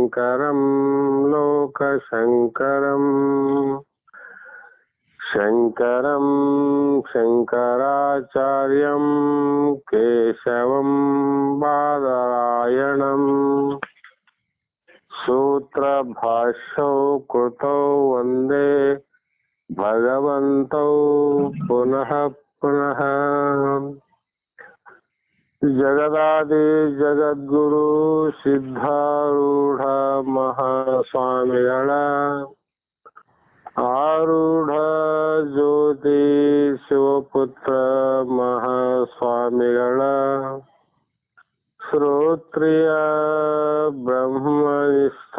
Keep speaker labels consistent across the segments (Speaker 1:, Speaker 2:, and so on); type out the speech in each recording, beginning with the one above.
Speaker 1: शङ्करं लोकशङ्करं शङ्करं शङ्कराचार्यं केशवं बादरायणं सूत्रभाष्यौ कृतौ वन्दे भगवन्तौ पुनः पुनः। जगदादि जगद्गुरु सिद्धारूढ़ महास्वामिಗಳ ಆರೂಢ ಜ್ಯೋತಿ ಶಿವಪುತ್ರ ಮಹಾಸ್ವಾಮಿಗಳ ಶ್ರೋತ್ರಿಯ ಬ್ರಹ್ಮನಿಷ್ಠ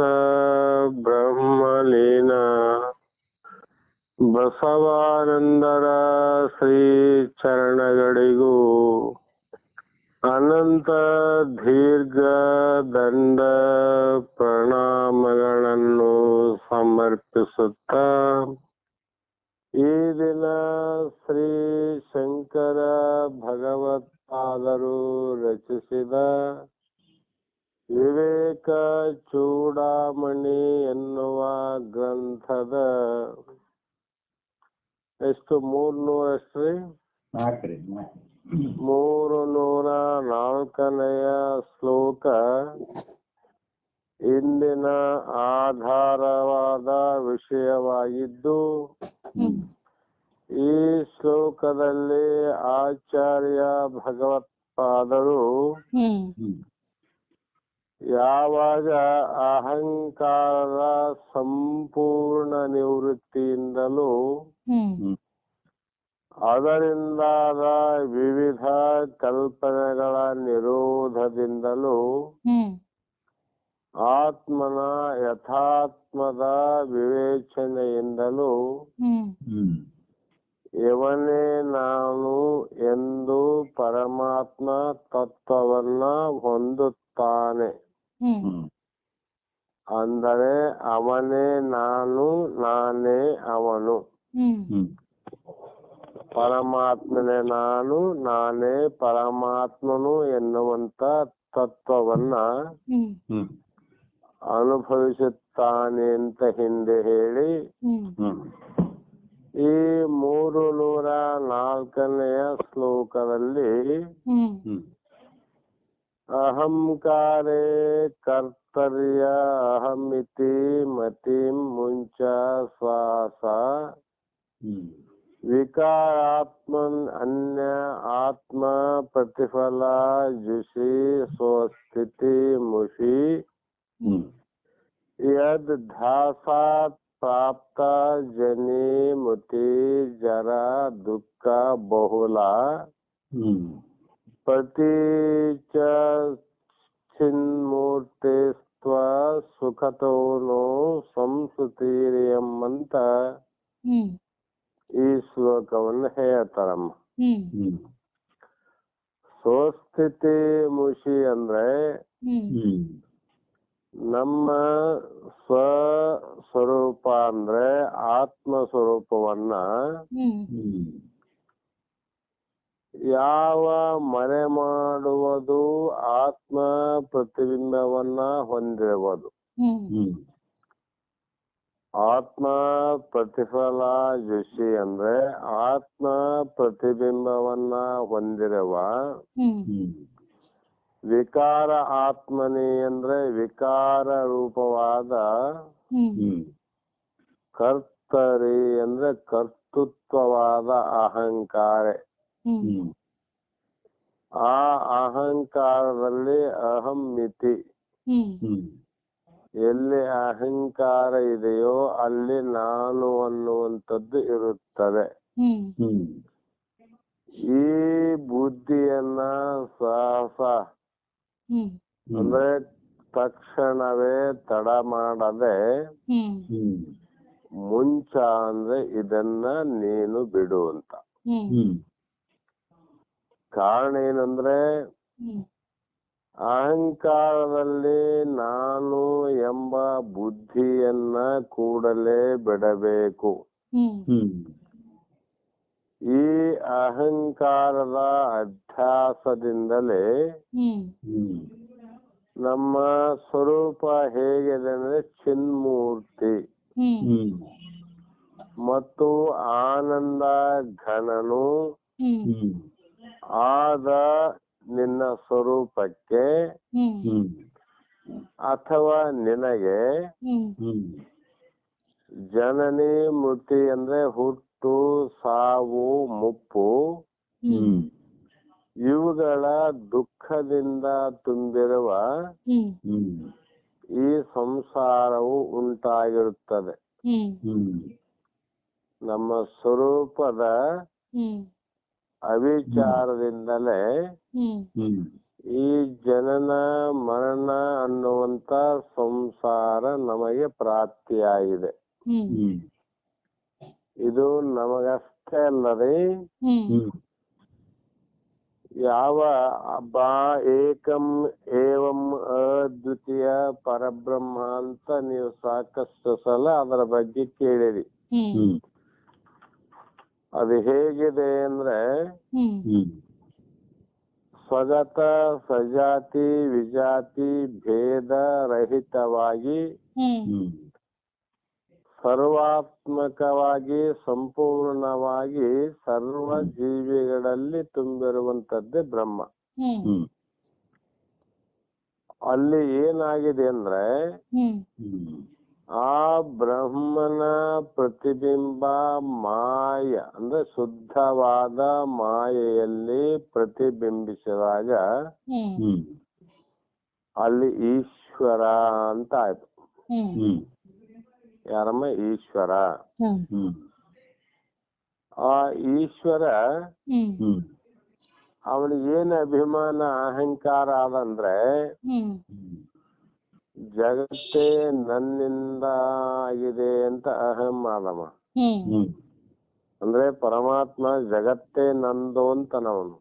Speaker 1: ಬ್ರಹ್ಮಲೀನ ಬಸವಾನಂದರ ಶ್ರೀ ಚರಣಗಳಿಗೂ ಅನಂತ ದೀರ್ಘ ದಂಡ ಪ್ರಣಾಮಗಳನ್ನು ಸಮರ್ಪಿಸುತ್ತ ಈ ದಿನ ಶ್ರೀ ಶಂಕರ ಭಗವತ್ಪಾದರು ರಚಿಸಿದ ವಿವೇಕ ಚೂಡಾಮಣಿ ಎನ್ನುವ ಗ್ರಂಥದ ಎಷ್ಟು 304ನೆಯ ಶ್ಲೋಕ ಇಂದಿನ ಆಧಾರವಾದ ವಿಷಯವಾಗಿದ್ದು, ಈ ಶ್ಲೋಕದಲ್ಲಿ ಆಚಾರ್ಯ ಭಗವತ್ಪಾದರು ಯಾವಾಗ ಅಹಂಕಾರದ ಸಂಪೂರ್ಣ ನಿವೃತ್ತಿಯಿಂದಲೂ ಅದರಿಂದಾದ ವಿವಿಧ ಕಲ್ಪನೆಗಳ ನಿರೋಧದಿಂದಲೂ ಆತ್ಮನ ಯಥಾತ್ಮದ ವಿವೇಚನೆಯಿಂದಲೂ ಇವನೇ ನಾನು ಎಂದು ಪರಮಾತ್ಮ ತತ್ವವನ್ನ ಹೊಂದುತ್ತಾನೆ. ಅಂದರೆ ಅವನೇ ನಾನು, ನಾನೇ ಅವನು. ಪರಮಾತ್ಮನೇ ನಾನು, ನಾನೇ ಪರಮಾತ್ಮನು ಎನ್ನುವಂತ ತತ್ವವನ್ನ ಅನುಭವಿಸುತ್ತಾನೆ ಅಂತ ಹಿಂದೆ ಹೇಳಿ, ಈ 304ನೆಯ ಶ್ಲೋಕದಲ್ಲಿ ಅಹಂಕಾರೇ ಕರ್ತರ್ಯ ಅಹಮಿತಿ ಮತಿಂ ಮುಂಚ ಶ್ವಾಸ ವಿಕಾರಾತ್ಮನ್ ಅನ್ಯ ಆತ್ಮ ಪ್ರತಿಫಲ ಜುಷಿ ಸ್ವಸ್ಥಿತಿ ಮುಷಿ ಯದ್ ಧ್ಯಾಸಾತ್ ಪ್ರಾಪ್ತ ಜನಿ ಮುತಿ ಜರ ದುಃಖ ಬಹುಲ ಪ್ರತೀಚ ಚಿನ್ಮೂರ್ತಿಸ್ತ್ವ ಸುಖತೋನೋ ಸಂಸ್ಕೃತಿರಿಯಂತ ಈ ಶ್ಲೋಕವನ್ನು ಹೇಳ್ತಾರಮ್ಮ. ಸ್ವಸ್ಥಿತಿ ಮುಷಿ ಅಂದ್ರೆ ನಮ್ಮ ಸ್ವಸ್ವರೂಪ ಅಂದ್ರೆ ಆತ್ಮ ಸ್ವರೂಪವನ್ನ ಯಾವ ಮರೆ ಮಾಡುವುದು ಆತ್ಮ ಪ್ರತಿಬಿಂಬವನ್ನ ಹೊಂದಿರುವುದು. ಆತ್ಮ ಪ್ರತಿಫಲ ಜುಷಿ ಅಂದ್ರೆ ಆತ್ಮ ಪ್ರತಿಬಿಂಬವನ್ನ ಹೊಂದಿರುವ ವಿಕಾರ ಆತ್ಮನಿ ಅಂದ್ರೆ ವಿಕಾರ ರೂಪವಾದ ಕರ್ತರಿ ಅಂದ್ರೆ ಕರ್ತೃತ್ವವಾದ ಅಹಂಕಾರ. ಆ ಅಹಂಕಾರದಲ್ಲಿ ಅಹಂ ಮಿತಿ, ಎಲ್ಲಿ ಅಹಂಕಾರ ಇದೆಯೋ ಅಲ್ಲಿ ನಾನು ಅನ್ನುವಂಥದ್ದು ಇರುತ್ತದೆ. ಈ ಬುದ್ಧಿಯನ್ನ ಸಾಹಸ ಅಂದ್ರೆ ತಕ್ಷಣವೇ ತಡ ಮಾಡದೆ ಮುಂಚ ಅಂದ್ರೆ ಇದನ್ನ ನೀನು ಬಿಡು ಅಂತ. ಕಾರಣ ಏನಂದ್ರೆ ಅಹಂಕಾರದಲ್ಲಿ ನಾನು ಎಂಬ ಬುದ್ಧಿಯನ್ನ ಕೂಡಲೇ ಬಿಡಬೇಕು. ಈ ಅಹಂಕಾರದ ಅಧ್ಯಾಸದಿಂದಲೇ ನಮ್ಮ ಸ್ವರೂಪ ಹೇಗಿದೆ ಅಂದ್ರೆ ಚಿನ್ಮೂರ್ತಿ ಮತ್ತು ಆನಂದ ಘನನು ಆದ ನಿನ್ನ ಸ್ವರೂಪಕ್ಕೆ ಅಥವಾ ನಿನಗೆ ಜನನಿ ಮೃತಿ ಅಂದ್ರೆ ಹುಟ್ಟು ಸಾವು ಮುಪ್ಪು ಇವುಗಳ ದುಃಖದಿಂದ ತುಂಬಿರುವ ಈ ಸಂಸಾರವು ಉಂಟಾಗಿರುತ್ತದೆ. ನಮ್ಮ ಸ್ವರೂಪದ ಅವಿಚಾರದಿಂದಲೇ ಈ ಜನನ ಮರಣ ಅನ್ನುವಂತ ಸಂಸಾರ ನಮಗೆ ಪ್ರಾಪ್ತಿಯಾಗಿದೆ. ಇದು ನಮಗಷ್ಟೇ ಅಲ್ಲದೆ ಯಾವ ಏಕಂ ಏವಂ ಅದ್ವಿತೀಯ ಪರಬ್ರಹ್ಮ ಅಂತ ನೀವು ಸಾಕಷ್ಟು ಸಲ ಅದರ ಬಗ್ಗೆ ಕೇಳಿರಿ. ಅದು ಹೇಗಿದೆ ಅಂದ್ರೆ ಸ್ವಗತ ಸಜಾತಿ ವಿಜಾತಿ ಭೇದ ರಹಿತವಾಗಿ ಸರ್ವಾತ್ಮಕವಾಗಿ ಸಂಪೂರ್ಣವಾಗಿ ಸರ್ವ ಜೀವಿಗಳಲ್ಲಿ ತುಂಬಿರುವಂತದ್ದೇ ಬ್ರಹ್ಮ. ಅಲ್ಲಿ ಏನಾಗಿದೆ ಅಂದ್ರೆ ಆ ಬ್ರಹ್ಮನ ಪ್ರತಿಬಿಂಬ ಮಾಯ ಅಂದ್ರೆ ಶುದ್ಧವಾದ ಮಾಯೆಯಲ್ಲಿ ಪ್ರತಿಬಿಂಬಿಸಿದಾಗ ಅಲ್ಲಿ ಈಶ್ವರ ಅಂತ ಆಯ್ತು. ಯಾರಮ್ಮ? ಈಶ್ವರ. ಆ ಈಶ್ವರ ಅವನಿಗೆ ಏನು ಅಭಿಮಾನ ಅಹಂಕಾರ ಅದಂದ್ರೆ ಜಗತ್ತೇ ನನ್ನಿಂದ ಆಗಿದೆ ಅಂತ ಅಹಂ ಆದಮ್ಮ. ಅಂದ್ರೆ ಪರಮಾತ್ಮ ಜಗತ್ತೇ ನಂದು ಅಂತನವನು.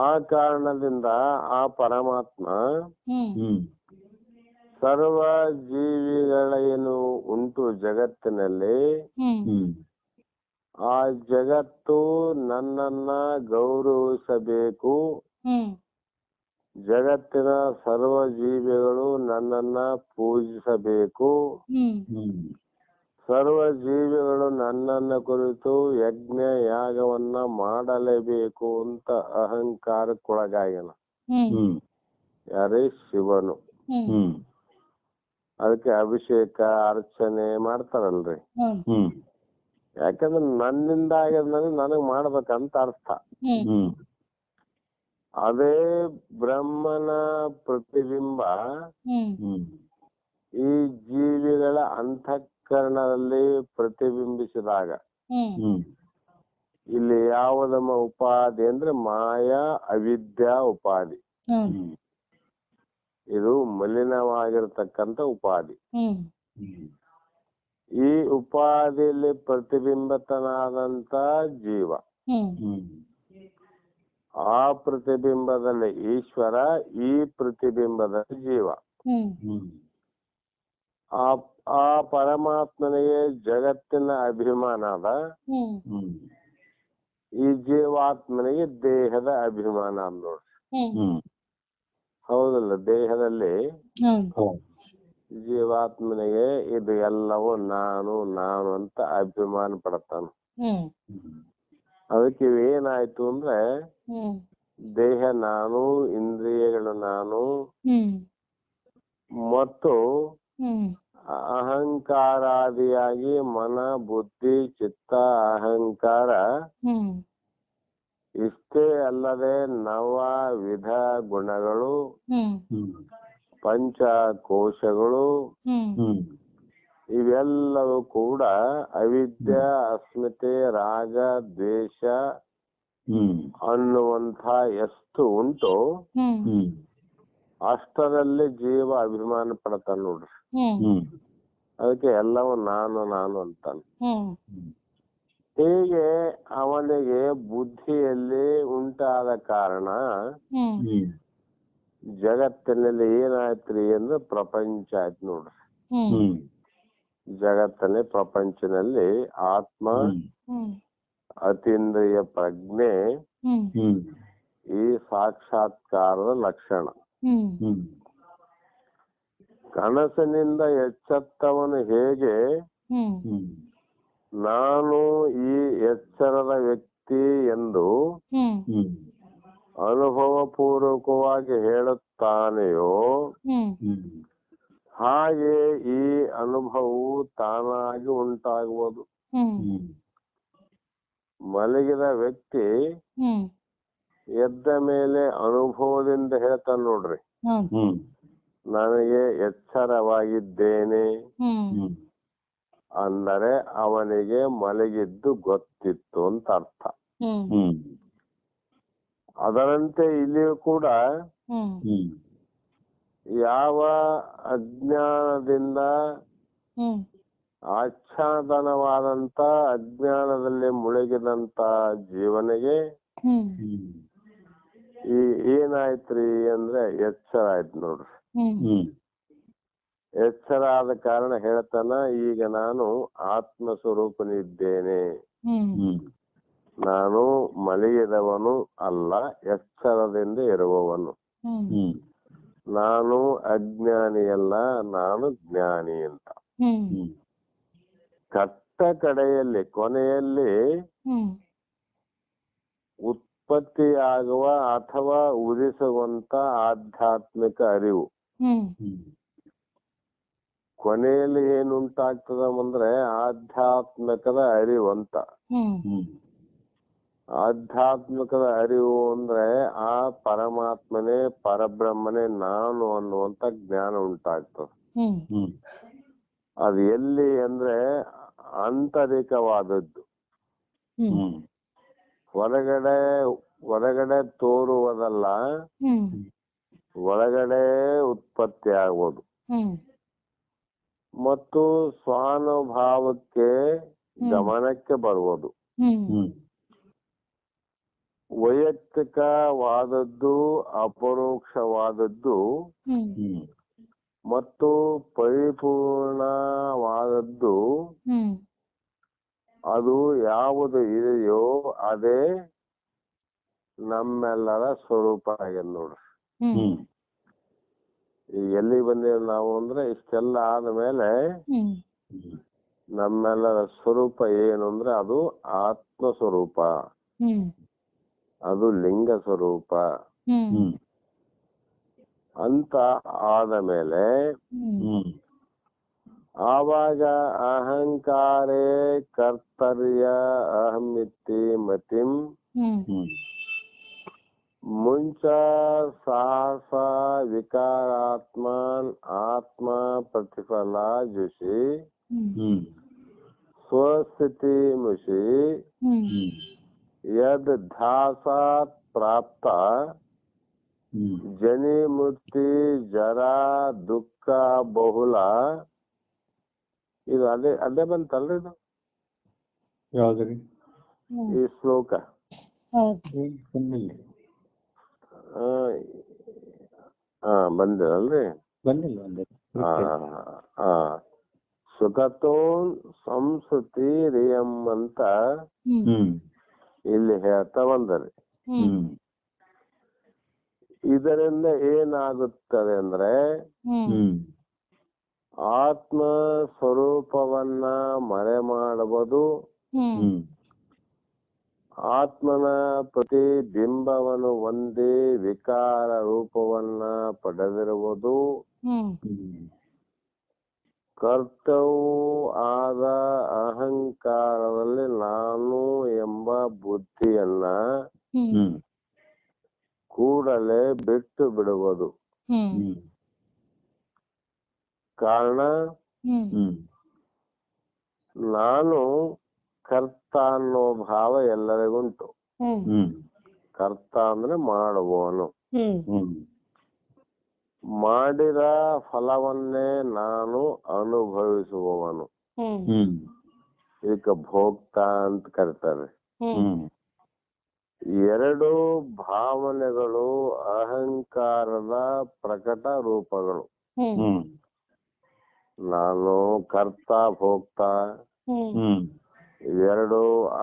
Speaker 1: ಆ ಕಾರಣದಿಂದ ಆ ಪರಮಾತ್ಮ ಸರ್ವ ಜೀವಿಗಳೇನು ಉಂಟು ಜಗತ್ತಿನಲ್ಲಿ ಆ ಜಗತ್ತು ನನ್ನನ್ನ ಗೌರವಿಸಬೇಕು, ಜಗತ್ತಿನ ಸರ್ವ ಜೀವಿಗಳು ನನ್ನನ್ನ ಪೂಜಿಸಬೇಕು, ಸರ್ವ ಜೀವಿಗಳು ನನ್ನನ್ನ ಕುರಿತು ಯಜ್ಞ ಯಾಗವನ್ನ ಮಾಡಲೇಬೇಕು ಅಂತ ಅಹಂಕಾರಕ್ಕೊಳಗಾಗ್ಯಾನ. ಯಾರೇ? ಶಿವನು. ಅದಕ್ಕೆ ಅಭಿಷೇಕ ಅರ್ಚನೆ ಮಾಡ್ತಾರಲ್ರಿ. ಯಾಕಂದ್ರೆ ನನ್ನಿಂದ ಆಗ್ಯದ ನನಗ್ ಮಾಡ್ಬೇಕಂತ ಅರ್ಥ. ಅದೇ ಬ್ರಹ್ಮನ ಪ್ರತಿಬಿಂಬ ಈ ಜೀವಿಗಳ ಅಂತಃಕರಣದಲ್ಲಿ ಪ್ರತಿಬಿಂಬಿಸಿದಾಗ ಇಲ್ಲಿ ಯಾವುದಮ್ಮ ಉಪಾಧಿ ಅಂದ್ರೆ ಮಾಯಾ ಅವಿದ್ಯಾ ಉಪಾಧಿ. ಇದು ಮಲಿನವಾಗಿರ್ತಕ್ಕಂಥ ಉಪಾಧಿ. ಈ ಉಪಾಧಿಯಲ್ಲಿ ಪ್ರತಿಬಿಂಬಿತನಾದಂತ ಜೀವ, ಆ ಪ್ರತಿಬಿಂಬದಲ್ಲಿ ಈಶ್ವರ, ಈ ಪ್ರತಿಬಿಂಬದಲ್ಲಿ ಜೀವ. ಆ ಪರಮಾತ್ಮನಿಗೆ ಜಗತ್ತಿನ ಅಭಿಮಾನ ಅದ, ಈ ಜೀವಾತ್ಮನಿಗೆ ದೇಹದ ಅಭಿಮಾನ ಅದ ನೋಡ್ರಿ. ಹೌದಲ್ಲ? ದೇಹದಲ್ಲಿ ಜೀವಾತ್ಮನಿಗೆ ಇದು ಎಲ್ಲವೂ ನಾನು ನಾನು ಅಂತ ಅಭಿಮಾನ ಪಡ್ತಾನ. ಅದಕ್ಕೆ ಏನಾಯ್ತು ಅಂದ್ರೆ ದೇಹ ನಾನು, ಇಂದ್ರಿಯಗಳು ನಾನು ಮತ್ತು ಅಹಂಕಾರಾದಿಯಾಗಿ ಮನ ಬುದ್ಧಿ ಚಿತ್ತ ಅಹಂಕಾರ ಇಷ್ಟೇ ಅಲ್ಲದೆ ನವ ವಿಧ ಗುಣಗಳು, ಪಂಚಕೋಶಗಳು ಇವೆಲ್ಲವೂ ಕೂಡ ಅವಿದ್ಯಾ ಅಸ್ಮಿತೆ ರಾಗ ದ್ವೇಷ ಅನ್ನುವಂಥ ಎಷ್ಟು ಉಂಟು ಅಷ್ಟರಲ್ಲಿ ಜೀವ ಅಭಿಮಾನ ಪಡ್ತಾನ ನೋಡ್ರಿ. ಅದಕ್ಕೆ ಎಲ್ಲವೂ ನಾನು ನಾನು ಅಂತಾನೆ. ಹೀಗೆ ಅವನಿಗೆ ಬುದ್ಧಿಯಲ್ಲಿ ಉಂಟಾದ ಕಾರಣ ಜಗತ್ತಿನಲ್ಲಿ ಏನಾಯ್ತ್ರಿ ಅಂದ್ರೆ ಪ್ರಪಂಚ ಆಯ್ತು ನೋಡ್ರಿ. ಜಗತ್ತಲ್ಲಿ ಪ್ರಪಂಚದಲ್ಲಿ ಆತ್ಮ, ಅತೀಂದ್ರಿಯ ಪ್ರಜ್ಞೆ ಈ ಸಾಕ್ಷಾತ್ಕಾರದ ಲಕ್ಷಣ. ಕನಸಿನಿಂದ ಎಚ್ಚೆತ್ತವನು ಹೇಗೆ ನಾನು ಈ ಎಚ್ಚರದ ವ್ಯಕ್ತಿ ಎಂದು ಅನುಭವ ಪೂರ್ವಕವಾಗಿ ಹೇಳುತ್ತಾನೆಯೋ ಹಾಗೆ ಈ ಅನುಭವವು ತಾನಾಗಿ ಉಂಟಾಗುವುದು. ಮಲಗಿದ ವ್ಯಕ್ತಿ ಎದ್ದ ಮೇಲೆ ಅನುಭವದಿಂದ ಹೇಳ್ತಾನೆ ನೋಡ್ರಿ, ನನಗೆ ಎಚ್ಚರವಾಗಿದ್ದೇನೆ ಅಂದರೆ ಅವನಿಗೆ ಮಲಗಿದ್ದು ಗೊತ್ತಿತ್ತು ಅಂತ ಅರ್ಥ. ಅದರಂತೆ ಇಲ್ಲಿಯೂ ಕೂಡ ಯಾವ ಅಜ್ಞಾನದಿಂದ ಆಚ್ಛಾದನವಾದಂತ ಅಜ್ಞಾನದಲ್ಲಿ ಮುಳುಗಿದಂತ ಜೀವನಿಗೆ ಈ ಏನಾಯ್ತ್ರಿ ಅಂದ್ರೆ ಎಚ್ಚರ ಆಯ್ತು ನೋಡ್ರಿ. ಎಚ್ಚರ ಆದ ಕಾರಣ ಹೇಳ್ತಾನ, ಈಗ ನಾನು ಆತ್ಮ ಸ್ವರೂಪನಿದ್ದೇನೆ, ನಾನು ಮಲಗಿದವನು ಅಲ್ಲ, ಎಚ್ಚರದಿಂದ ಇರುವವನು, ನಾನು ಅಜ್ಞಾನಿಯಲ್ಲ, ನಾನು ಜ್ಞಾನಿ ಅಂತ. ಕಟ್ಟ ಕಡೆಯಲ್ಲಿ ಕೊನೆಯಲ್ಲಿ ಉತ್ಪತ್ತಿಯಾಗುವ ಅಥವಾ ಉದಿಸುವಂತ ಆಧ್ಯಾತ್ಮಿಕ ಅರಿವು ಕೊನೆಯಲ್ಲಿ ಏನುಂಟಾಗ್ತದ ಅಂದ್ರೆ ಆಧ್ಯಾತ್ಮಿಕದ ಅರಿವು ಅಂತ. ಆಧ್ಯಾತ್ಮಿಕದ ಅರಿವು ಅಂದ್ರೆ ಆ ಪರಮಾತ್ಮನೇ ಪರಬ್ರಹ್ಮನೇ ನಾನು ಅನ್ನುವಂತ ಜ್ಞಾನ ಉಂಟಾಗ್ತದೆ. ಅದು ಎಲ್ಲಿ ಅಂದ್ರೆ ಆಂತರಿಕವಾದದ್ದು, ಹೊರಗಡೆ ತೋರುವುದಲ್ಲ, ಒಳಗಡೆ ಉತ್ಪತ್ತಿ ಆಗುವುದು ಮತ್ತು ಸ್ವಾನುಭಾವಕ್ಕೆ ಗಮನಕ್ಕೆ ಬರುವುದು. ವೈಯಕ್ತಿಕವಾದದ್ದು, ಅಪರೋಕ್ಷವಾದದ್ದು ಮತ್ತು ಪರಿಪೂರ್ಣವಾದದ್ದು ಅದು ಯಾವುದು ಇದೆಯೋ ಅದೇ ನಮ್ಮೆಲ್ಲರ ಸ್ವರೂಪ ಆಗ್ಯದ ನೋಡ್ರಿ. ಈಗ ಎಲ್ಲಿ ಬಂದೇವ್ ನಾವು ಅಂದ್ರೆ ಇಷ್ಟೆಲ್ಲ ಆದ್ಮೇಲೆ ನಮ್ಮೆಲ್ಲರ ಸ್ವರೂಪ ಏನು ಅಂದ್ರೆ ಅದು ಆತ್ಮ ಸ್ವರೂಪ, ಅದು ಲಿಂಗ ಸ್ವರೂಪ ಅಂತ ಆದ ಮೇಲೆ ಆವಾಗ ಅಹಂಕಾರೇ ಕರ್ತರ್ಯ ಅಹಮಿತಿ ಮತಿಂ ಮುಂಚ ಸಾಹಸ ವಿಕಾರಾತ್ಮನ್ ಆತ್ಮ ಪ್ರತಿಫಲ ಜುಷಿ ಸ್ವಸ್ಥಿತಿ ಮುಷಿ ಯದ್ ಧ್ಯಾಸಾತ್ ಪ್ರಾಪ್ತ ಜನಿ ಮೃತ್ಯು ಜರಾ ದುಃಖ ಬಹುಲ. ಇದು ಅದೇ ಬಂತಲ್ರಿ ಇದು
Speaker 2: ಯಾವ್ದ್ರಿ
Speaker 1: ಈ ಶ್ಲೋಕ? ಬಂದಿರಲ್ರಿ? ಸುಖತೋ ಸಂಸ್ಕೃತಿ ರಿಯಂ ಅಂತ ಇಲ್ಲಿ ಹೇಳ್ತಾ ಬಂದರಿ. ಇದರಿಂದ ಏನಾಗುತ್ತದೆ ಅಂದ್ರೆ ಆತ್ಮ ಸ್ವರೂಪವನ್ನ ಮರೆ ಮಾಡುವುದು, ಆತ್ಮನ ಪ್ರತಿಬಿಂಬವನ್ನು ಹೊಂದಿ ವಿಕಾರ ರೂಪವನ್ನ ಪಡೆದಿರುವುದು, ಕರ್ತವೂ ಆದ ಅಹಂಕಾರದಲ್ಲಿ ನಾನು ಎಂಬ ಬುದ್ಧಿಯನ್ನ ಕೂಡಲೇ ಬಿಟ್ಟು ಬಿಡುವುದು. ಕಾರಣ ನಾನು ಕರ್ತ ಅನ್ನೋ ಭಾವ ಎಲ್ಲರಿಗುಂಟು. ಕರ್ತ ಅಂದ್ರೆ ಮಾಡುವವನು, ಮಾಡಿದ ಫಲವನ್ನೇ ನಾನು ಅನುಭವಿಸುವವನು, ಇದಕ್ಕೆ ಭೋಕ್ತ ಅಂತ ಕರೀತಾರೆ. ಎರಡು ಭಾವನೆಗಳು ಅಹಂಕಾರದ ಪ್ರಕಟ ರೂಪಗಳು. ನಾನು ಕರ್ತ ಭೋಕ್ತ ಇವೆರಡು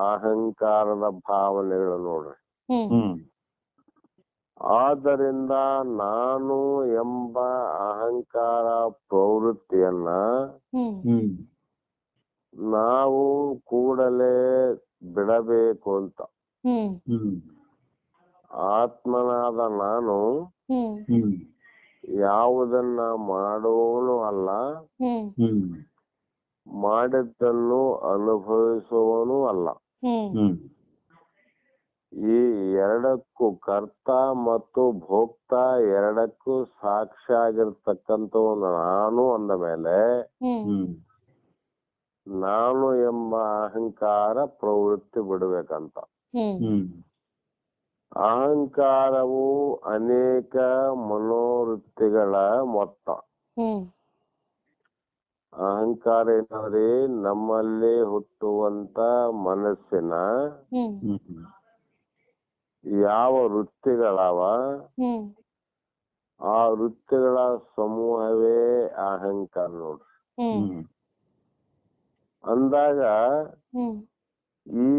Speaker 1: ಅಹಂಕಾರದ ಭಾವನೆಗಳು ನೋಡ್ರಿ. ಆದ್ದರಿಂದ ನಾನು ಎಂಬ ಅಹಂಕಾರ ಪ್ರವೃತ್ತಿಯನ್ನ ನಾವು ಕೂಡಲೇ ಬಿಡಬೇಕು ಅಂತ. ಆತ್ಮನಾದ ನಾನು ಯಾವುದನ್ನ ಮಾಡೋನು ಅಲ್ಲ, ಮಾಡಿದ್ದನ್ನು ಅನುಭವಿಸುವವನು ಅಲ್ಲ. ಈ ಎರಡಕ್ಕೂ ಕರ್ತ ಮತ್ತು ಭೋಕ್ತ ಎರಡಕ್ಕೂ ಸಾಕ್ಷಿಯಾಗಿರ್ತಕ್ಕಂಥವನು ನಾನು ಅಂದ ಮೇಲೆ ನಾನು ಎಂಬ ಅಹಂಕಾರ ಪ್ರವೃತ್ತಿ ಬಿಡ್ಬೇಕಂತ. ಅಹಂಕಾರವು ಅನೇಕ ಮನೋವೃತ್ತಿಗಳ ಮೊತ್ತ. ಅಹಂಕಾರ ಏನಂದ್ರೆ ನಮ್ಮಲ್ಲಿ ಹುಟ್ಟುವಂತ ಮನಸ್ಸಿನ ಯಾವ ವೃತ್ತಿಗಳವ ಆ ವೃತ್ತಿಗಳ ಸಮೂಹವೇ ಅಹಂಕಾರ ನೋಡ್ರಿ. ಅಂದಾಗ ಈ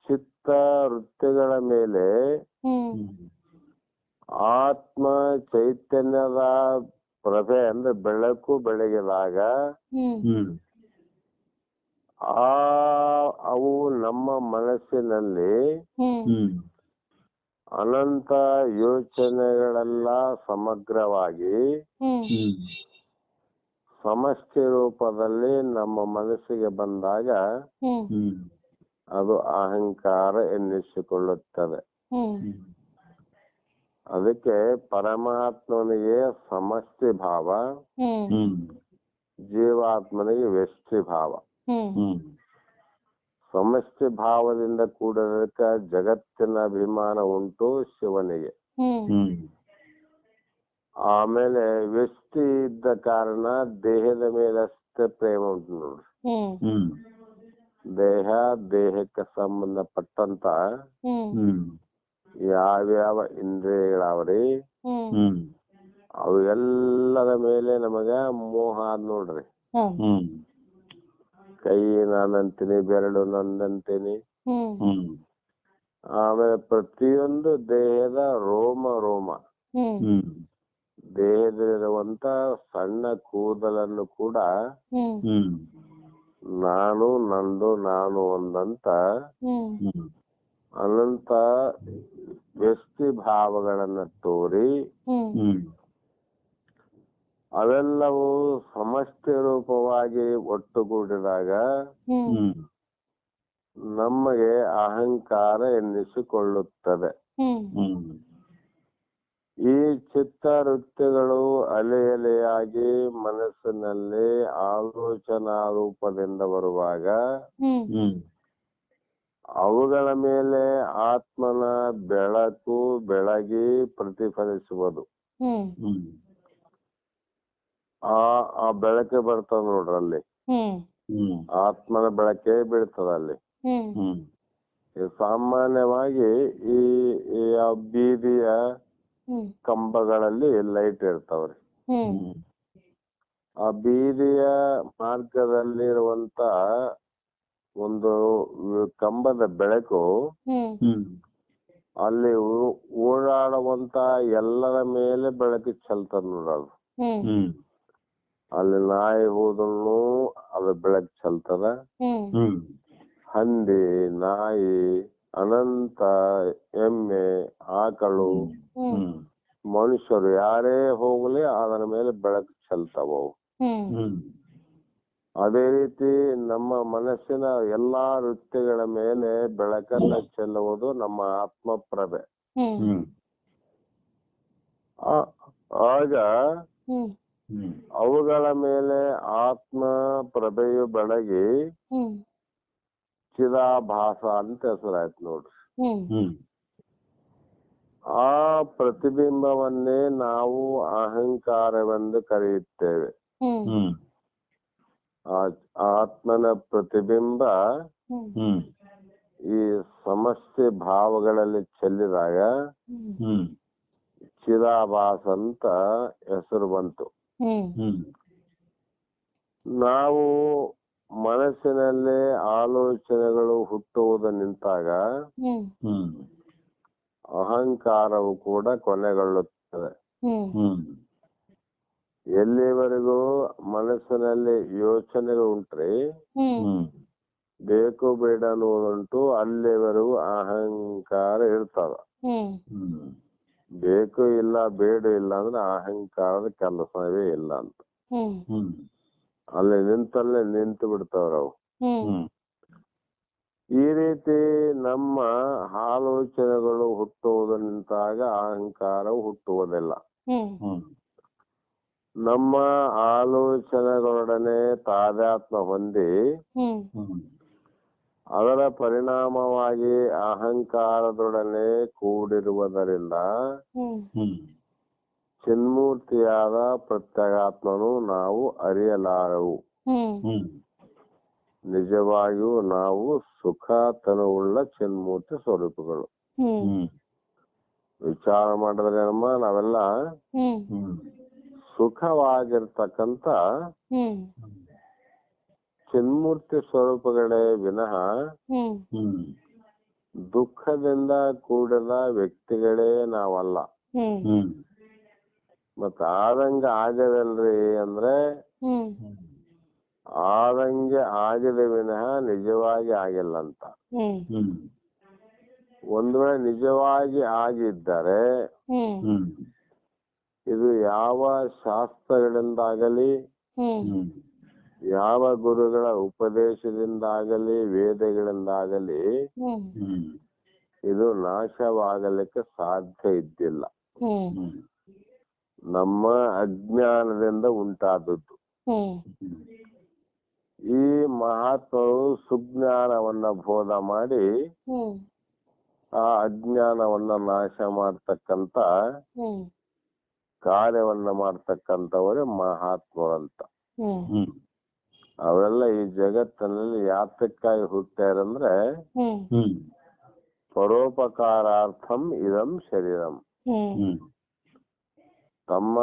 Speaker 1: ಚಿತ್ತ ವೃತ್ತಿಗಳ ಮೇಲೆ ಆತ್ಮ ಚೈತನ್ಯದ ಪ್ರಭೆ ಅಂದ್ರೆ ಬೆಳಕು ಬೆಳಗಿದಾಗ ಅವು ನಮ್ಮ ಮನಸ್ಸಿನಲ್ಲಿ ಅನಂತ ಯೋಚನೆಗಳೆಲ್ಲ ಸಮಗ್ರವಾಗಿ ಸಮಷ್ಟಿ ರೂಪದಲ್ಲಿ ನಮ್ಮ ಮನಸ್ಸಿಗೆ ಬಂದಾಗ ಅದು ಅಹಂಕಾರ ಎನ್ನಿಸಿಕೊಳ್ಳುತ್ತದೆ. ಅದಕ್ಕೆ ಪರಮಾತ್ಮನಿಗೆ ಸಮಷ್ಟಿ ಭಾವ, ಜೀವಾತ್ಮನಿಗೆ ವ್ಯಷ್ಟಿ ಭಾವ. ಸಮಷ್ಟಿ ಭಾವದಿಂದ ಕೂಡದಕ್ಕೆ ಜಗತ್ತಿನ ಅಭಿಮಾನ ಉಂಟು ಶಿವನಿಗೆ. ಆಮೇಲೆ ವ್ಯಷ್ಟಿ ಇದ್ದ ಕಾರಣ ದೇಹದ ಮೇಲೆ ಅಷ್ಟೇ ಪ್ರೇಮ ಉಂಟು ನೋಡ್ರಿ. ದೇಹ ದೇಹಕ್ಕೆ ಸಂಬಂಧಪಟ್ಟಂತ ಯಾವ್ಯಾವ ಇಂದ್ರಿಯಗಳಾವ್ರಿ ಅವು ಎಲ್ಲರ ಮೇಲೆ ನಮಗ ಮೋಹ ಆದ್ ನೋಡ್ರಿ. ಕೈ ನಾನಂತೀನಿ, ಬೆರಳು ನಂದಂತೀನಿ. ಆಮೇಲೆ ಪ್ರತಿಯೊಂದು ದೇಹದ ರೋಮ ರೋಮ, ದೇಹದಲ್ಲಿರುವಂತ ಸಣ್ಣ ಕೂದಲನ್ನು ಕೂಡ ನಾನು ನಂದು ನಾನು ಒಂದಂತ ಅನಂತ ವ್ಯಷ್ಟಿ ಭಾವಗಳನ್ನ ತೋರಿ ಅವೆಲ್ಲವೂ ಸಮಷ್ಟಿ ರೂಪವಾಗಿ ಒಟ್ಟುಗೂಡಿದಾಗ ನಮಗೆ ಅಹಂಕಾರ ಎನ್ನಿಸಿಕೊಳ್ಳುತ್ತದೆ. ಈ ಚಿತ್ತವೃತ್ತಿಗಳು ಅಲೆ ಅಲೆಯಾಗಿ ಮನಸ್ಸಿನಲ್ಲಿ ಆಲೋಚನಾ ರೂಪದಿಂದ ಬರುವಾಗ ಅವುಗಳ ಮೇಲೆ ಆತ್ಮನ ಬೆಳಕು ಬೆಳಗಿ ಪ್ರತಿಫಲಿಸುವುದು. ಆ ಬೆಳಕೆ ಬರ್ತದ ನೋಡ್ರಲ್ಲಿ, ಆತ್ಮನ ಬೆಳಕೆ ಬೀಳ್ತದಲ್ಲಿ. ಸಾಮಾನ್ಯವಾಗಿ ಈ ಬೀದಿಯ ಕಂಬಗಳಲ್ಲಿ ಲೈಟ್ ಇರ್ತಾವ್ರಿ. ಆ ಬೀದಿಯ ಮಾರ್ಗದಲ್ಲಿರುವಂತ ಒಂದು ಕಂಬದ ಬೆಳಕು ಅಲ್ಲಿ ಓಡಾಡುವಂತ ಎಲ್ಲರ ಮೇಲೆ ಬೆಳಕು ಚೆಲ್ತದ ನೋಡೋದು. ಅಲ್ಲಿ ನಾಯಿ ಹೋದ್ರು ಅದು ಬೆಳಕು ಚೆಲ್ತದ. ಹಂದಿ, ನಾಯಿ, ಅನಂತ ಎಮ್ಮೆ, ಆಕಳು, ಮನುಷ್ಯರು ಯಾರೇ ಹೋಗ್ಲಿ ಅದರ ಮೇಲೆ ಬೆಳಕು ಚೆಲ್ತಾವ. ಅದೇ ರೀತಿ ನಮ್ಮ ಮನಸ್ಸಿನ ಎಲ್ಲಾ ವೃತ್ತಿಗಳ ಮೇಲೆ ಬೆಳಕನ್ನ ಚೆಲ್ಲುವುದು ನಮ್ಮ ಆತ್ಮಪ್ರಭೆ. ಆಗ ಅವುಗಳ ಮೇಲೆ ಆತ್ಮ ಪ್ರಭೆಯು ಬೆಳಗಿ ಚಿದಾಭಾಸ ಅಂತ ಹೆಸರಾಯ್ತು ನೋಡ್ರಿ. ಆ ಪ್ರತಿಬಿಂಬವನ್ನೇ ನಾವು ಅಹಂಕಾರವೆಂದು ಕರೆಯುತ್ತೇವೆ. ಆತ್ಮನ ಪ್ರತಿಬಿಂಬ ಈ ಸಮಷ್ಟಿ ಭಾವಗಳಲ್ಲಿ ಚೆಲ್ಲಿದಾಗ ಚಿದಾಭಾಸ ಅಂತ ಹೆಸರು ಬಂತು. ನಾವು ಮನಸ್ಸಿನಲ್ಲಿ ಆಲೋಚನೆಗಳು ಹುಟ್ಟುವುದು ನಿಂತಾಗ ಅಹಂಕಾರವು ಕೂಡ ಕೊನೆಗೊಳ್ಳುತ್ತದೆ. ಎಲ್ಲಿವರೆಗೂ ಮನಸ್ಸಿನಲ್ಲಿ ಯೋಚನೆಗಳು ಉಂಟ್ರಿ, ಬೇಕು ಬೇಡ ಅನ್ನೋದುಂಟು, ಅಲ್ಲಿವರೆಗೂ ಅಹಂಕಾರ ಇರ್ತದ. ಬೇಕು ಇಲ್ಲ ಬೇಡ ಇಲ್ಲ ಅಂದ್ರೆ ಅಹಂಕಾರದ ಕೆಲಸವೇ ಇಲ್ಲ ಅಂತ. ಅಲ್ಲಿ ನಿಂತಲ್ಲೇ ನಿಂತು ಬಿಡ್ತಾವ್ರವು. ಈ ರೀತಿ ನಮ್ಮ ಆಲೋಚನೆಗಳು ಹುಟ್ಟುವುದು ನಿಂತಾಗ ಅಹಂಕಾರವು ಹುಟ್ಟುವುದಿಲ್ಲ. ನಮ್ಮ ಆಲೋಚನೆಗಳೊಡನೆ ತಾದಾತ್ಮ್ಯ ಹೊಂದಿ ಅದರ ಪರಿಣಾಮವಾಗಿ ಅಹಂಕಾರದೊಡನೆ ಕೂಡಿರುವುದರಿಂದ ಚಿನ್ಮೂರ್ತಿಯಾದ ಪ್ರತ್ಯಗಾತ್ಮನು ನಾವು ಅರಿಯಲಾರೆವು. ನಿಜವಾಗಿಯೂ ನಾವು ಸುಖ ತನುವುಳ್ಳ ಚಿನ್ಮೂರ್ತಿ ಸ್ವರೂಪಗಳು. ವಿಚಾರ ಮಾಡಿದ್ರೆ ನಮ್ಮ ನಾವೆಲ್ಲ ಸುಖವಾಗಿರ್ತಕ್ಕಂಥ ಚಿನ್ಮೂರ್ತಿ ಸ್ವರೂಪಗಳೇ ವಿನಃ ದುಃಖದಿಂದ ಕೂಡಿದ ವ್ಯಕ್ತಿಗಳೇ ನಾವಲ್ಲ. ಮತ್ತ ಆದಂಗೆ ಆಗದಲ್ರಿ ಅಂದ್ರೆ ಆದಂಗೆ ಆಗಿದೆ ವಿನಃ ನಿಜವಾಗಿ ಆಗಿಲ್ಲ ಅಂತ. ಒಂದು ವೇಳೆ ನಿಜವಾಗಿ ಆಗಿದ್ದರೆ ಇದು ಯಾವ ಶಾಸ್ತ್ರಗಳಿಂದಾಗಲಿ, ಯಾವ ಗುರುಗಳ ಉಪದೇಶದಿಂದಾಗಲಿ, ವೇದಗಳಿಂದಾಗಲಿ ಇದು ನಾಶವಾಗಲಿಕ್ಕೆ ಸಾಧ್ಯ ಇದ್ದಿಲ್ಲ. ನಮ್ಮ ಅಜ್ಞಾನದಿಂದ ಉಂಟಾದದ್ದು. ಈ ಮಹಾತ್ಮರು ಸುಜ್ಞಾನವನ್ನ ಬೋಧ ಮಾಡಿ ಆ ಅಜ್ಞಾನವನ್ನ ನಾಶ ಮಾಡ್ತಕ್ಕಂತ ಕಾರ್ಯವನ್ನ ಮಾಡ್ತಕ್ಕಂಥವರೇ ಮಹಾತ್ಮರಂತ. ಅವೆಲ್ಲ ಈ ಜಗತ್ತಿನಲ್ಲಿ ಯಾತಕ್ಕಾಗಿ ಹುಟ್ಟ್ಯಾರಂದ್ರೆ ಪರೋಪಕಾರಾರ್ಥಂ ಇದಂ ಶರೀರಂ. ತಮ್ಮ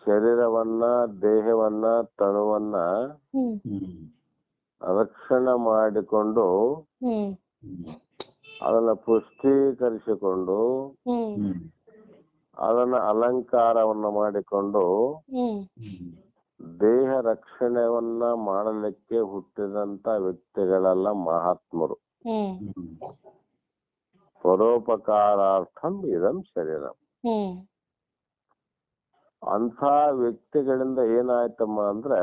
Speaker 1: ಶರೀರವನ್ನ, ದೇಹವನ್ನ, ತನುವನ್ನ ರಕ್ಷಣೆ ಮಾಡಿಕೊಂಡು ಅದನ್ನ ಪುಷ್ಟೀಕರಿಸಿಕೊಂಡು ಅದನ್ನ ಅಲಂಕಾರವನ್ನ ಮಾಡಿಕೊಂಡು ದೇಹ ರಕ್ಷಣೆಯನ್ನ ಮಾಡಲಿಕ್ಕೆ ಹುಟ್ಟಿದಂತ ವ್ಯಕ್ತಿಗಳೆಲ್ಲ ಮಹಾತ್ಮರು. ಪರೋಪಕಾರಾರ್ಥಂ ಇದಂ ಶರೀರಂ. ಅಂಥ ವ್ಯಕ್ತಿಗಳಿಂದ ಏನಾಯ್ತಮ್ಮ ಅಂದ್ರೆ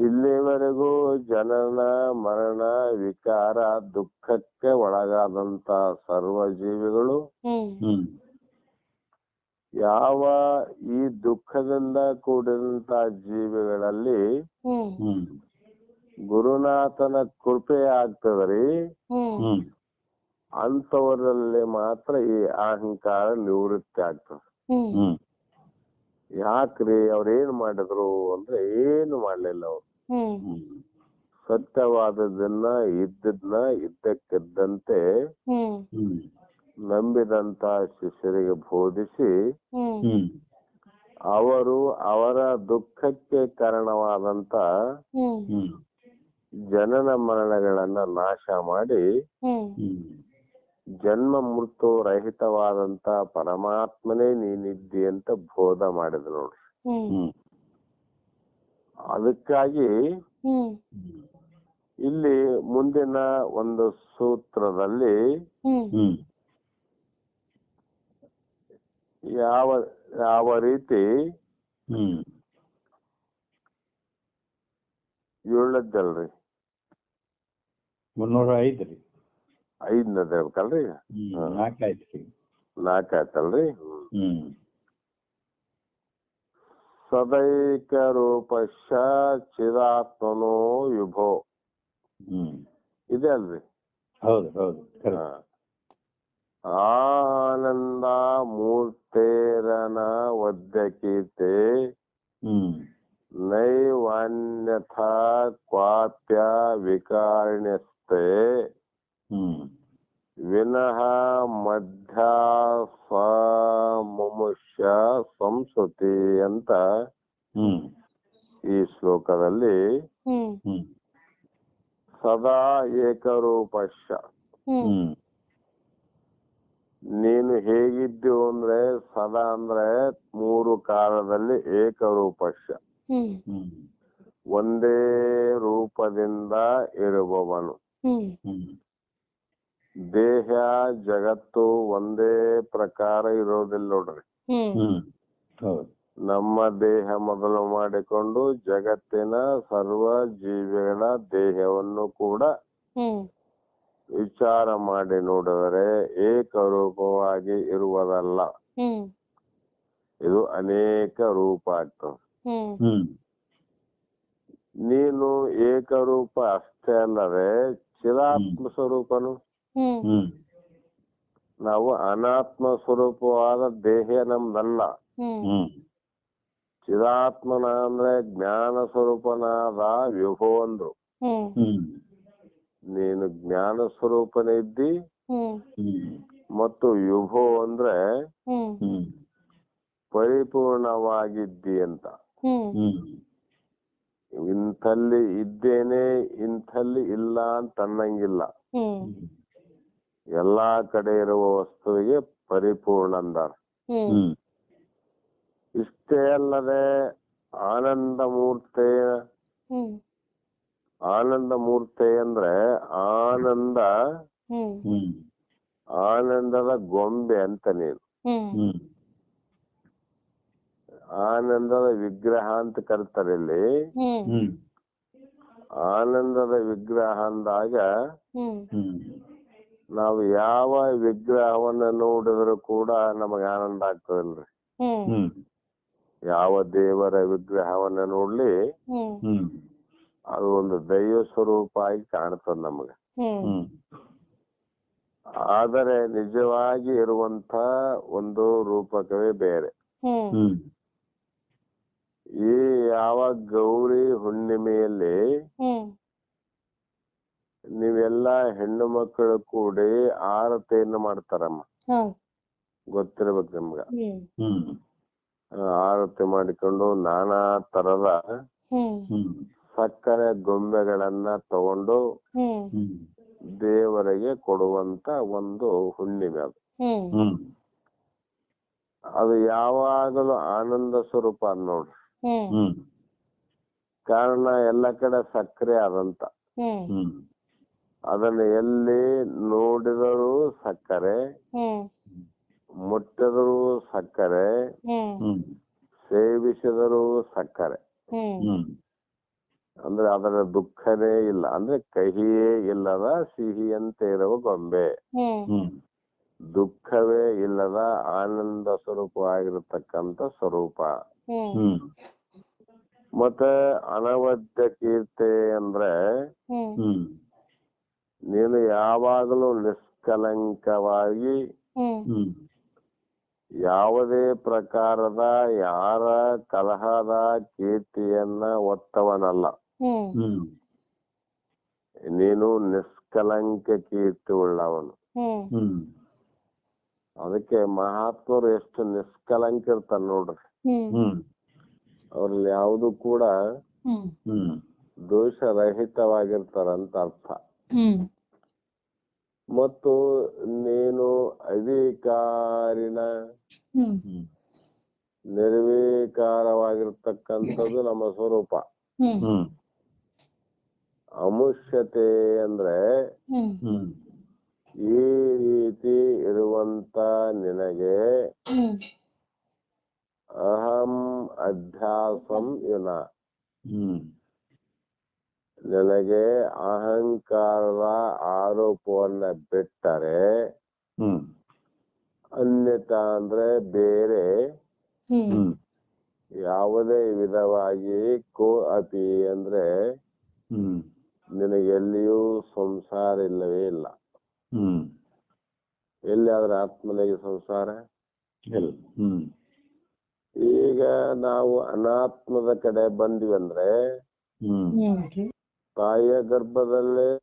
Speaker 1: ಇಲ್ಲಿವರೆಗೂ ಜನನ ಮರಣ ವಿಕಾರ ದುಃಖಕ್ಕೆ ಒಳಗಾದಂತ ಸರ್ವ ಜೀವಿಗಳು ಯಾವ ಈ ದುಃಖದಿಂದ ಕೂಡಿದಂತ ಜೀವಿಗಳಲ್ಲಿ ಗುರುನಾಥನ ಕೃಪೆ ಆಗ್ತದ್ರಿ, ಅಂತವರಲ್ಲಿ ಮಾತ್ರ ಈ ಅಹಂಕಾರ ನಿವೃತ್ತಿ ಆಗ್ತದೆ. ಯಾಕ್ರಿ ಅವ್ರೇನ್ ಮಾಡಿದ್ರು ಅಂದ್ರೆ ಏನು ಮಾಡ್ಲಿಲ್ಲ. ಅವ್ರು ಸತ್ಯವಾದದನ್ನ ಇದ್ದದ್ನ ಇದ್ದಕ್ಕಿದ್ದಂತೆ ನಂಬಿದಂತ ಶಿಷ್ಯರಿಗೆ ಬೋಧಿಸಿ ಅವರು ಅವರ ದುಃಖಕ್ಕೆ ಕಾರಣವಾದಂತ ಜನನ ಮರಣಗಳನ್ನ ನಾಶ ಮಾಡಿ ಜನ್ಮ ಮೃತ್ಯು ರಹಿತವಾದಂತ ಪರಮಾತ್ಮನೇ ನೀನಿದ್ದಿ ಅಂತ ಬೋಧ ಮಾಡಿದ್ರು ನೋಡ್ರಿ. ಅದಕ್ಕಾಗಿ ಇಲ್ಲಿ ಮುಂದಿನ ಒಂದು ಸೂತ್ರದಲ್ಲಿ ಯಾವ ಯಾವ ರೀತಿ ಏಳದ್ದಲ್ರಿ
Speaker 2: 305 ರೀ.
Speaker 1: 5 ಇರ್ಬೇಕಲ್ರಿ?
Speaker 2: 4 ಆಯ್ತ್ರಿ.
Speaker 1: 4 ಆಯ್ತಲ್ರಿ? ಸದೈಕ ರೂಪಶ್ಚ ಚಿದಾತ್ಮನೋ ವಿಭೋ ಇದೆ ಅಲ್ರಿ?
Speaker 2: ಹೌದು ಹೌದು.
Speaker 1: ಆನಂದ ಮೂರ್ತೇರನ ವದ್ಯಕೀತೆ ನೈವಾನ್ಯಥ ಕ್ವಾಪ್ಯ ವಿಕಾರಿಣ್ಯಸ್ತೆ ವಿನಃ ಮಧ್ಯ ಮುಮುಷ್ಯ ಸಂಸ್ಕೃತಿ ಅಂತ ಈ ಶ್ಲೋಕದಲ್ಲಿ ಸದಾ ಏಕರೂಪಶ್ಚ ಹೇಗಿದ್ದೀವಿ ಅಂದ್ರೆ ಸದಾ ಅಂದ್ರೆ 3 ಕಾಲದಲ್ಲಿ ಏಕರೂಪಶ್ಯ,
Speaker 3: ಹ್ಮ್
Speaker 2: ಹ್ಮ್
Speaker 1: ಒಂದೇ ರೂಪದಿಂದ ಇರುವವನು.
Speaker 3: ಹ್ಮ್
Speaker 2: ಹ್ಮ್
Speaker 1: ದೇಹ ಜಗತ್ತು ಒಂದೇ ಪ್ರಕಾರ ಇರೋದಿಲ್ಲ ನೋಡ್ರಿ.
Speaker 3: ಹ್ಮ್
Speaker 2: ಹ್ಮ್ ಹೌದು.
Speaker 1: ನಮ್ಮ ದೇಹ ಮೊದಲು ಮಾಡಿಕೊಂಡು ಜಗತ್ತಿನ ಸರ್ವ ಜೀವಿಗಳ ದೇಹವನ್ನು ಕೂಡ
Speaker 3: ಹ್ಮ್
Speaker 1: ವಿಚಾರ ಮಾಡಿ ನೋಡಿದರೆ ಏಕರೂಪವಾಗಿ ಇರುವುದಲ್ಲ,
Speaker 3: ಹ್ಮ್
Speaker 1: ಇದು ಅನೇಕ ರೂಪ ಆಗ್ತದೆ.
Speaker 3: ಹ್ಮ್
Speaker 2: ಹ್ಮ್
Speaker 1: ನೀನು ಏಕರೂಪ ಅಷ್ಟೇ ಅಲ್ಲದೆ ಚಿರಾತ್ಮ ಸ್ವರೂಪನು.
Speaker 3: ಹ್ಮ್
Speaker 2: ಹ್ಮ್
Speaker 1: ನಾವು ಅನಾತ್ಮ ಸ್ವರೂಪವಾದ ದೇಹ ನಮ್ದಲ್ಲ.
Speaker 3: ಹ್ಮ್
Speaker 2: ಹ್ಮ್
Speaker 1: ಚಿದಾತ್ಮನ ಅಂದ್ರೆ ಜ್ಞಾನ ಸ್ವರೂಪನಾದ ವಿಭೋ ಅಂದ್ರು.
Speaker 3: ಹ್ಮ್
Speaker 2: ಹ್ಮ್
Speaker 1: ನೀನು ಜ್ಞಾನ ಸ್ವರೂಪನೇ ಇದ್ದಿ
Speaker 3: ಹ್ಮ್
Speaker 2: ಹ್ಮ್
Speaker 1: ಮತ್ತು ವಿಭೋ ಅಂದ್ರೆ
Speaker 3: ಹ್ಮ್
Speaker 2: ಹ್ಮ್
Speaker 1: ಪರಿಪೂರ್ಣವಾಗಿದ್ದಿ ಅಂತ.
Speaker 3: ಹ್ಮ್
Speaker 2: ಹ್ಮ್
Speaker 1: ಇಂಥಲ್ಲಿ ಇದ್ದೇನೆ ಇಂಥಲ್ಲಿ ಇಲ್ಲ ಅಂತ ಅನ್ನಂಗಿಲ್ಲ.
Speaker 3: ಹ್ಮ್
Speaker 1: ಎಲ್ಲಾ ಕಡೆ ಇರುವ ವಸ್ತುವಿಗೆ ಪರಿಪೂರ್ಣ ಅಂದಾರ.
Speaker 3: ಹ್ಮ್
Speaker 2: ಹ್ಮ್
Speaker 1: ಇಷ್ಟೇ ಅಲ್ಲದೆ ಆನಂದ ಮೂರ್ತಿ.
Speaker 3: ಹ್ಮ್
Speaker 1: ಆನಂದ ಮೂರ್ತಿ ಅಂದ್ರೆ ಆನಂದ,
Speaker 3: ಹ್ಮ್
Speaker 2: ಹ್ಮ್
Speaker 1: ಆನಂದದ ಗೊಂಬೆ ಅಂತ ನೀನು.
Speaker 3: ಹ್ಮ್
Speaker 2: ಹ್ಮ್
Speaker 1: ಆನಂದದ ವಿಗ್ರಹ ಅಂತ ಕರೀತಾರೆ ಇಲ್ಲಿ.
Speaker 3: ಹ್ಮ್
Speaker 2: ಹ್ಮ್
Speaker 1: ಆನಂದದ ವಿಗ್ರಹ ಅಂದಾಗ
Speaker 3: ಹ್ಮ್
Speaker 2: ಹ್ಮ್
Speaker 1: ನಾವು ಯಾವ ವಿಗ್ರಹವನ್ನ ನೋಡಿದ್ರು ಕೂಡ ನಮಗೆ ಆನಂದ ಆಗ್ತದಲ್ರಿ.
Speaker 3: ಹ್ಮ್
Speaker 2: ಹ್ಮ್
Speaker 1: ಯಾವ ದೇವರ ವಿಗ್ರಹವನ್ನ ನೋಡ್ಲಿ
Speaker 3: ಹ್ಮ್
Speaker 2: ಹ್ಮ್
Speaker 1: ಅದು ಒಂದು ದೈವ ಸ್ವರೂಪ ಆಗಿ ಕಾಣ್ತದ ನಮಗೆ.
Speaker 3: ಹ್ಮ್
Speaker 2: ಹ್ಮ್
Speaker 1: ಆದರೆ ನಿಜವಾಗಿ ಇರುವಂತ ಒಂದು ರೂಪಕವೇ ಬೇರೆ.
Speaker 3: ಹ್ಮ್
Speaker 2: ಹ್ಮ್
Speaker 1: ಈ ಯಾವ ಗೌರಿ ಹುಣ್ಣಿಮೆಯಲ್ಲಿ
Speaker 3: ಹ್ಮ್
Speaker 1: ನೀವೆಲ್ಲ ಹೆಣ್ಣು ಮಕ್ಕಳು ಕೂಡಿ ಆರತಿಯನ್ನು ಮಾಡ್ತಾರಮ್ಮ,
Speaker 3: ಹೌದ್.
Speaker 1: ಗೊತ್ತಿರ್ಬೇಕು ನಿಮ್ಗ.
Speaker 3: ಹ್ಮ್
Speaker 2: ಹ್ಮ್
Speaker 1: ಆರತಿ ಮಾಡಿಕೊಂಡು ನಾನಾ ತರದ
Speaker 3: ಹ್ಮ್
Speaker 2: ಹ್ಮ್
Speaker 1: ಸಕ್ಕರೆ ಗೊಂಬೆಗಳನ್ನ ತಗೊಂಡು
Speaker 3: ಹ್ಮ್
Speaker 2: ಹ್ಮ್
Speaker 1: ದೇವರಿಗೆ ಕೊಡುವಂತ ಒಂದು ಹುಣ್ಣಿಮೆ ಅದು.
Speaker 3: ಹ್ಮ್
Speaker 2: ಹ್ಮ್
Speaker 1: ಅದು ಯಾವಾಗಲೂ ಆನಂದ ಸ್ವರೂಪ ಅದ್ ನೋಡ್ರಿ.
Speaker 3: ಹ್ಮ್
Speaker 2: ಹ್ಮ್
Speaker 1: ಕಾರಣ ಎಲ್ಲ ಕಡೆ ಸಕ್ಕರೆ ಆದಂತ,
Speaker 3: ಹ್ಮ್
Speaker 2: ಹ್ಮ್
Speaker 1: ಅದನ್ನ ಎಲ್ಲಿ ನೋಡಿದರೂ ಸಕ್ಕರೆ,
Speaker 3: ಹ್ಮ್
Speaker 1: ಮುಟ್ಟಿದರೂ ಸಕ್ಕರೆ,
Speaker 3: ಹ್ಮ್
Speaker 2: ಹ್ಮ್
Speaker 1: ಸೇವಿಸಿದರೂ ಸಕ್ಕರೆ.
Speaker 3: ಹ್ಮ್
Speaker 2: ಹ್ಮ್
Speaker 1: ಅಂದ್ರೆ ಅದರ ದುಃಖನೇ ಇಲ್ಲ, ಅಂದ್ರೆ ಕಹಿಯೇ ಇಲ್ಲದ ಸಿಹಿಯಂತೆ ಇರುವ ಗೊಂಬೆ,
Speaker 3: ಹ್ಮ್
Speaker 2: ಹ್ಮ್
Speaker 1: ದುಃಖವೇ ಇಲ್ಲದ ಆನಂದ ಸ್ವರೂಪವಾಗಿರತಕ್ಕಂತ ಸ್ವರೂಪ.
Speaker 3: ಹ್ಮ್
Speaker 2: ಹ್ಮ್
Speaker 1: ಮತ್ತೆ ಅನವದ್ಯ ಕೀರ್ತಿ ಅಂದ್ರೆ
Speaker 3: ಹ್ಮ್
Speaker 2: ಹ್ಮ್
Speaker 1: ನೀನು ಯಾವಾಗಲೂ ನಿಷ್ಕಲಂಕವಾಗಿ
Speaker 3: ಹ್ಮ್
Speaker 2: ಹ್ಮ್
Speaker 1: ಯಾವುದೇ ಪ್ರಕಾರದ ಯಾರ ಕಲಹದ ಕೀರ್ತಿಯನ್ನ ಒತ್ತವನಲ್ಲ.
Speaker 3: ಹ್ಮ್
Speaker 2: ಹ್ಮ್
Speaker 1: ನೀನು ನಿಷ್ಕಲಂಕ ಕೀರ್ತಿ ಉಳ್ಳವನು.
Speaker 3: ಹ್ಮ್
Speaker 2: ಹ್ಮ್
Speaker 1: ಅದಕ್ಕೆ ಮಹಾತ್ಮರು ಎಷ್ಟು ನಿಷ್ಕಲಂಕ ಇರ್ತಾರ ನೋಡ್ರಿ.
Speaker 3: ಹ್ಮ್
Speaker 2: ಹ್ಮ್
Speaker 1: ಅವ್ರಲ್ಲಿ ಯಾವುದು ಕೂಡ
Speaker 3: ಹ್ಮ್
Speaker 2: ಹ್ಮ್
Speaker 1: ದೋಷರಹಿತವಾಗಿರ್ತಾರಂತ ಅರ್ಥ.
Speaker 3: ಹ್ಮ್
Speaker 1: ಮತ್ತು ನೀನು ಅಧಿಕಾರಿನ
Speaker 3: ಹ್ಮ್
Speaker 2: ಹ್ಮ್
Speaker 1: ನಿರ್ವಿಕಾರವಾಗಿರ್ತಕ್ಕಂಥದ್ದು ನಮ್ಮ ಸ್ವರೂಪ.
Speaker 3: ಹ್ಮ್
Speaker 2: ಹ್ಮ್
Speaker 1: ಅಮುಷ್ಯತೆ ಅಂದ್ರೆ
Speaker 3: ಹ್ಮ್
Speaker 2: ಹ್ಮ್
Speaker 1: ಈ ರೀತಿ ಇರುವಂತ ನಿನಗೆ
Speaker 3: ಹ್ಮ್
Speaker 1: ಅಹಂ ಅಧ್ಯಾಸಂ ಯುನ,
Speaker 2: ಹ್ಮ್
Speaker 1: ನನಗೆ ಅಹಂಕಾರದ ಆರೋಪವನ್ನ ಬಿಟ್ಟರೆ
Speaker 2: ಹ್ಮ್
Speaker 1: ಅನ್ಯತಾ ಅಂದ್ರೆ ಬೇರೆ
Speaker 3: ಹ್ಮ್
Speaker 2: ಹ್ಮ್
Speaker 1: ಯಾವುದೇ ವಿಧವಾಗಿ ಕೋ ಅಪಿ ಅಂದ್ರೆ
Speaker 2: ಹ್ಮ್
Speaker 1: ನಿನಗೆಲ್ಲಿಯೂ ಸಂಸಾರ ಇಲ್ಲವೇ ಇಲ್ಲ.
Speaker 2: ಹ್ಮ್
Speaker 1: ಎಲ್ಲಿ ಆದ್ರೆ ಆತ್ಮನಿಗೆ ಸಂಸಾರ
Speaker 2: ಇಲ್ಲ. ಹ್ಮ್
Speaker 1: ಈಗ ನಾವು ಅನಾತ್ಮದ ಕಡೆ ಬಂದ್ವಿ ಅಂದ್ರೆ
Speaker 2: ಹ್ಮ್
Speaker 3: ಹ್ಮ್
Speaker 1: ತಾಯಿಯ ಗರ್ಭದಲ್ಲೇ